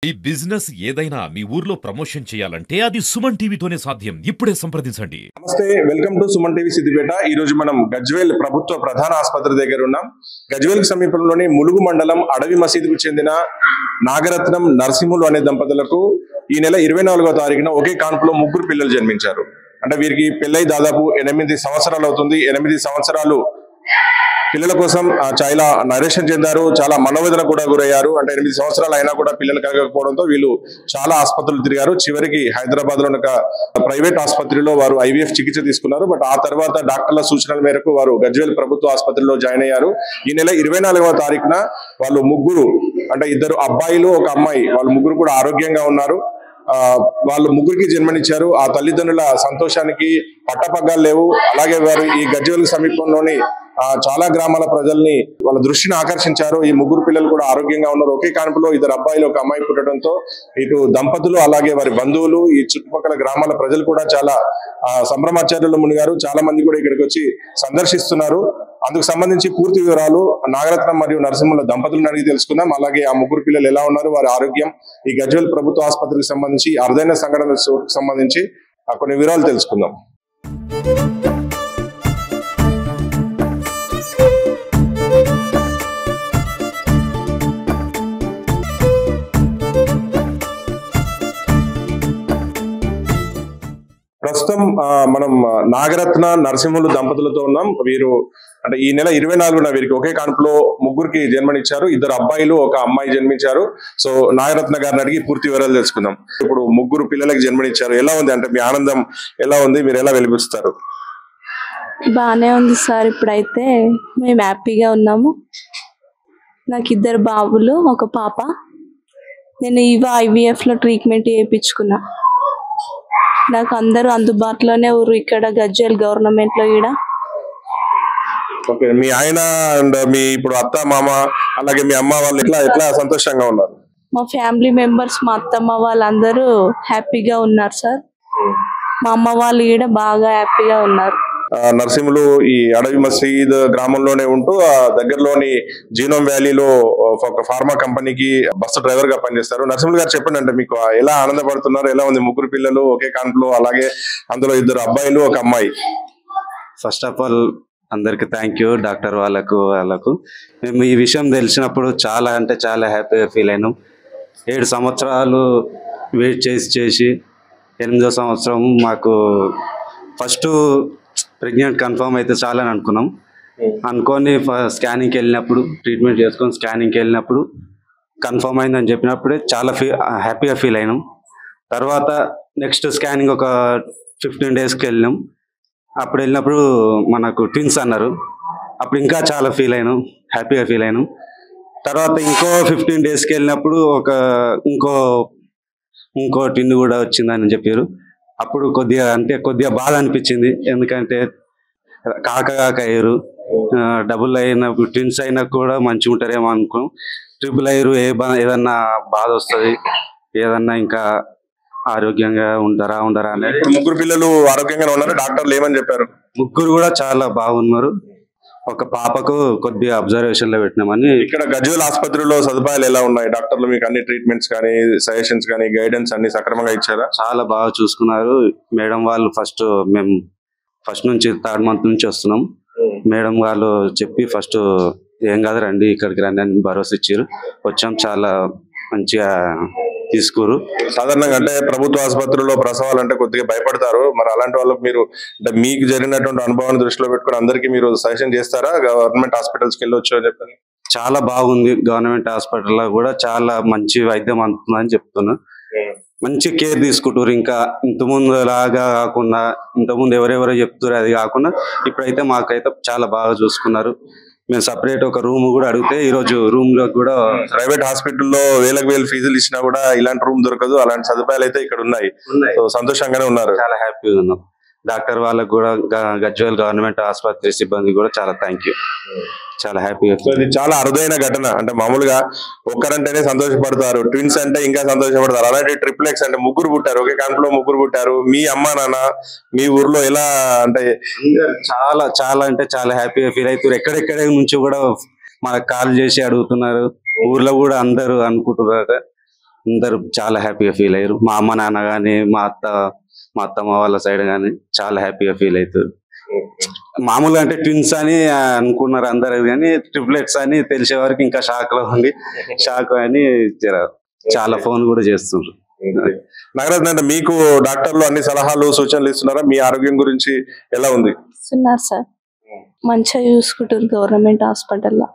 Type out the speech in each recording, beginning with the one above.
ఈ బిజినెస్ ఏదైనా మీ ఊర్లో ప్రమోషన్ చేయాలంటే అది సుమన్ టీవీతోనే సాధ్యం. ఇప్పుడే సంప్రదించండి. నమస్తే, welcome to Suman TV Siddipet. ఈ రోజు మనం గజ్వేల్ ప్రభుత్వ ప్రధాన ఆసుపత్రి దగ్గర ఉన్నాం. గజ్వేల్ సమీపంలోని ములుగు మండలం అడవి మసీదుకు చెందిన నాగరత్నం నరసింహులు అనే దంపతులకు ఈ నెల 24వ తారీఖున ఒకే కాన్పులో ముగ్గురు పిల్లలు జన్మించారు. అంటే వీరికి పెళ్ళై దాదాపు 8 సంవత్సరాలు అవుతుంది. 8 సంవత్సరాలు పిల్లల కోసం చాలా నరేషన్ చెందారు. చాలా మనోవేదన కూడా గురయ్యారు. అంటే 8 సంవత్సరాలు అయినా కూడా పిల్లలు కలగకపోవడంతో వీళ్ళు చాలా ఆసుపత్రులు తిరిగారు. చివరికి హైదరాబాద్ లో ఒక ప్రైవేట్ ఆసుపత్రిలో వారు IVF చికిత్స తీసుకున్నారు. బట్ ఆ తర్వాత డాక్టర్ల సూచనల మేరకు వారు గజ్వేల్ ప్రభుత్వ ఆసుపత్రిలో జాయిన్ అయ్యారు. ఈ నెల 24వ తారీఖున వాళ్ళు ముగ్గురు, అంటే 2 అబ్బాయిలు 1 అమ్మాయి, వాళ్ళు ముగ్గురు కూడా ఆరోగ్యంగా ఉన్నారు. వాళ్ళు ముగ్గురికి జన్మనిచ్చారు. ఆ తల్లిదండ్రుల సంతోషానికి పట్టపగ్గాలు లేవు. అలాగే వారు ఈ గజ్వేల్ సమీపంలోని చాలా గ్రామాల ప్రజల్ని వాళ్ళ దృష్టిని ఆకర్షించారు. ఈ ముగ్గురు పిల్లలు కూడా ఆరోగ్యంగా ఉన్నారు. ఒకే కాన్పులో 2 అబ్బాయిలు 1 అమ్మాయి పుట్టడంతో ఇటు దంపతులు అలాగే వారి బంధువులు, ఈ చుట్టుపక్కల గ్రామాల ప్రజలు కూడా చాలా సంభ్రమాచార్యులు మునిగారు. చాలా మంది కూడా ఇక్కడికి వచ్చి సందర్శిస్తున్నారు. అందుకు సంబంధించి పూర్తి వివరాలు నాగరత్నం మరియు నరసింహుల దంపతులను అడిగి తెలుసుకుందాం. అలాగే ఆ ముగ్గురు పిల్లలు ఎలా ఉన్నారు, వారి ఆరోగ్యం, ఈ గజ్వేల్ ప్రభుత్వ ఆసుపత్రికి సంబంధించి అరుదైన సంఘటనలకు సంబంధించి కొన్ని వివరాలు తెలుసుకుందాం. ప్రస్తుతం మనం నాగరత్న నరసింహులు దంపతులతో ఉన్నాం. వీరు అంటే ఈ నెల 24న వీరికి ఒకే కాన్పులో ముగ్గురికి జన్మనిచ్చారు. 2 అబ్బాయిలు 1 అమ్మాయి జన్మించారు. సో నాగరత్న గారిని అడిగి పూర్తి వివరాలు తెలుసుకుందాం. ఇప్పుడు ముగ్గురు పిల్లలకి జన్మనిచ్చారు. ఎలా ఉంది, అంటే మీ ఆనందం ఎలా ఉంది, మీరు ఎలా వెలిపిస్తారు? బానే ఉంది సార్. ఇప్పుడైతే మేము హ్యాపీగా ఉన్నాము. నాకు 2 బాబులు 1 పాప. నేను IVF లో ట్రీట్మెంట్ చేయించుకున్నా. నాకు అందరూ అందుబాటులోనే ఊరు ఇక్కడ గజ్వేల్ గవర్నమెంట్ లో ఈడ. ఓకే, మీ ఆయన అండ్ మీ ఇప్పుడు అత్త మామ అలాగే మీ అమ్మ వాళ్ళు ఎట్లా సంతోషంగా ఉన్నారు? మా ఫ్యామిలీ మెంబర్స్, మా అత్తమ్మ వాళ్ళందరూ హ్యాపీగా ఉన్నారు సార్. మా అమ్మ వాళ్ళు ఈడ బాగా హ్యాపీగా ఉన్నారు. నరసింహులు ఈ అడవి మసీద్ గ్రామంలోనే ఉంటూ దగ్గరలోని జీనోమ్ వ్యాలీలో ఒక ఫార్మా కంపెనీకి బస్సు డ్రైవర్ గా పనిచేస్తారు. నరసింహులు గారు చెప్పండి, అంటే మీకు ఎలా ఆనందపడుతున్నారు, ఎలా ఉంది? ముగ్గురు పిల్లలు ఒకే కాన్పులో, అలాగే అందులో 2 అబ్బాయిలు 1 అమ్మాయి. ఫస్ట్ ఆఫ్ ఆల్ అందరికి థ్యాంక్ యూ, డాక్టర్ వాళ్ళకు. మేము ఈ విషయం తెలిసినప్పుడు చాలా అంటే చాలా హ్యాపీగా ఫీల్ అయినాం. 7 సంవత్సరాలు వెయిట్ చేసి 8వ సంవత్సరం మాకు ఫస్ట్ ప్రెగ్నెంట్ కన్ఫర్మ్ అయితే చాలని అనుకొని స్కానింగ్కి వెళ్ళినప్పుడు, ట్రీట్మెంట్ చేసుకొని స్కానింగ్కి వెళ్ళినప్పుడు కన్ఫర్మ్ అయిందని చెప్పినప్పుడే చాలా హ్యాపీగా ఫీల్ అయినాం. తర్వాత నెక్స్ట్ స్కానింగ్ ఒక 15 డేస్కి వెళ్ళినాం. అప్పుడు వెళ్ళినప్పుడు మనకు ట్విన్స్ అన్నారు. అప్పుడు ఇంకా చాలా హ్యాపీగా ఫీల్ అయినాం. తర్వాత ఇంకో 15 డేస్కి వెళ్ళినప్పుడు ఇంకో ట్విన్ కూడా వచ్చిందని చెప్పారు. అప్పుడు కొద్దిగా బాధ అనిపించింది. ఎందుకంటే కాక అయ్యారు. డబుల్ అయినప్పుడు ట్విన్స్ అయినా కూడా మంచిగా ఉంటారేమో అనుకో. ట్రిపుల్ అయ్యారు, ఏదన్నా బాధ వస్తుంది, ఏదన్నా ఇంకా ఆరోగ్యంగా ఉండరా అనేది. ముగ్గురు పిల్లలు ఆరోగ్యంగా ఉన్నారు. డాక్టర్లు ఏమని చెప్పారు? ముగ్గురు కూడా చాలా బాగున్నారు. 1 పాపకు కొద్దిగా అబ్జర్వేషన్ లో పెట్టినామని. ఇక్కడ గజ్వేల్ ఆసుపత్రిలో సదుపాయాలు ఎలా ఉన్నాయి? డాక్టర్లు మీకు అన్ని ట్రీట్మెంట్స్ కానీ, సజెషన్స్ కానీ, గైడెన్స్ అన్ని సక్రమంగా ఇచ్చారా? చాలా బాగా చూసుకున్నారు మేడం వాళ్ళు. మేము ఫస్ట్ నుంచి 3rd మంత్ నుంచి వస్తున్నాం. మేడం వాళ్ళు చెప్పి ఫస్ట్ ఏం కాదు రండి, ఇక్కడికి రండి అని భరోసా ఇచ్చారు. వచ్చాం, చాలా మంచిగా తీసుకురు. సాధారణంగా అంటే ప్రభుత్వ ఆసుపత్రుల్లో ప్రసవాలు అంటే కొద్దిగా భయపడతారు. మరి అలాంటి వాళ్ళకి మీరు అంటే మీకు జరిగినటువంటి అనుభవాన్ని దృష్టిలో పెట్టుకుని అందరికీ మీరు సజెషన్ చేస్తారా గవర్నమెంట్ హాస్పిటల్స్కి వెళ్ళొచ్చు అని చెప్పని? చాలా బాగుంది. గవర్నమెంట్ హాస్పిటల్లో కూడా చాలా మంచి వైద్యం అందుతుందని చెప్తున్నా. మంచి కేర్ తీసుకుంటారు. ఇంకా ఇంతకుముందు లాగా కాకుండా, ఇంతకుముందు ఎవరెవరో చెప్తారు అది కాకుండా ఇప్పుడైతే మాకైతే చాలా బాగా చూసుకున్నారు. మేము సపరేట్ ఒక రూమ్ కూడా అడిగితే ఈరోజు రూమ్ లో కూడా, ప్రైవేట్ హాస్పిటల్లో వేలకు వేలు ఫీజులు ఇచ్చినా కూడా ఇలాంటి రూమ్ దొరకదు. అలాంటి సదుపాయాలు అయితే ఇక్కడ ఉన్నాయి. సో సంతోషంగానే ఉన్నారు. చాలా హ్యాపీగా ఉన్నాం. డాక్టర్ వాళ్ళకు కూడా, గజ్వేల్ గవర్నమెంట్ ఆసుపత్రి సిబ్బంది కూడా చాలా థ్యాంక్ యూ. చాలా హ్యాపీగా. ఇది చాలా అరుదైన ఘటన. అంటే మామూలుగా ఒక్కరంటేనే సంతోషపడతారు, ట్విన్స్ అంటే ఇంకా సంతోషపడతారు. అలాంటి ట్రిప్లెక్స్ అంటే ముగ్గురు పుట్టారు, ఒకే కాన్పులో ముగ్గురు పుట్టారు. మీ అమ్మ నాన్న మీ ఊర్లో ఎలా అంటే చాలా అంటే చాలా హ్యాపీగా ఫీల్ అవుతారు. ఎక్కడెక్కడ నుంచి కూడా మనకు కాల్ చేసి అడుగుతున్నారు. ఊర్లో కూడా అందరూ అనుకుంటున్నారు అందరూ చాలా హ్యాపీగా ఫీల్ అయ్యారు. మా అమ్మ నాన్న కానీ మా అత్తమ్మ వాళ్ళ సైడ్ కానీ చాలా హ్యాపీగా ఫీల్ అవుతారు. మామూలుగా అంటే ట్విన్స్ అని అనుకున్నారు అందరు, కానీ ట్రిప్లెట్స్ అని తెలిసే వరకు ఇంకా షాక్ లో ఉండి షాక్ అని చాలా ఫోన్ కూడా చేస్తున్నారు. నాగరత్న అంటే మీకు డాక్టర్లు అన్ని సలహాలు సూచనలు ఇస్తున్నారా? మీ ఆరోగ్యం గురించి ఎలా ఉంది? ఇస్తున్నారు సార్, మంచిగా చూసుకుంటారు గవర్నమెంట్ హాస్పిటల్లో.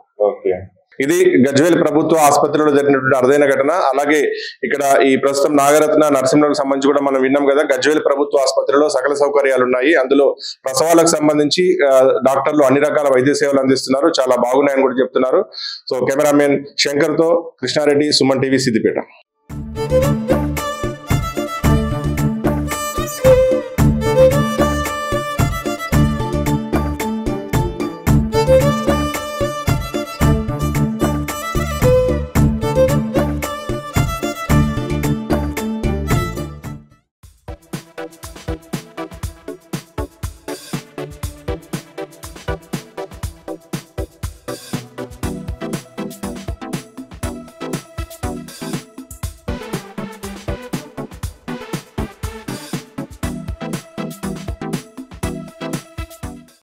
ఇది గజ్వేల్ ప్రభుత్వ ఆసుపత్రిలో జరిగినటువంటి అరుదైన ఘటన. అలాగే ఇక్కడ ఈ ప్రస్తుతం నాగరత్న నరసింహులకు సంబంధించి కూడా మనం విన్నాం కదా. గజ్వేల్ ప్రభుత్వ ఆసుపత్రిలో సకల సౌకర్యాలు ఉన్నాయి. అందులో ప్రసవాలకు సంబంధించి డాక్టర్లు అన్ని రకాల వైద్య సేవలు అందిస్తున్నారు, చాలా బాగున్నాయని కూడా చెప్తున్నారు. సో కెమెరామెన్ శంకర్ తో కృష్ణారెడ్డి, సుమన్ టీవీ, సిద్దిపేట.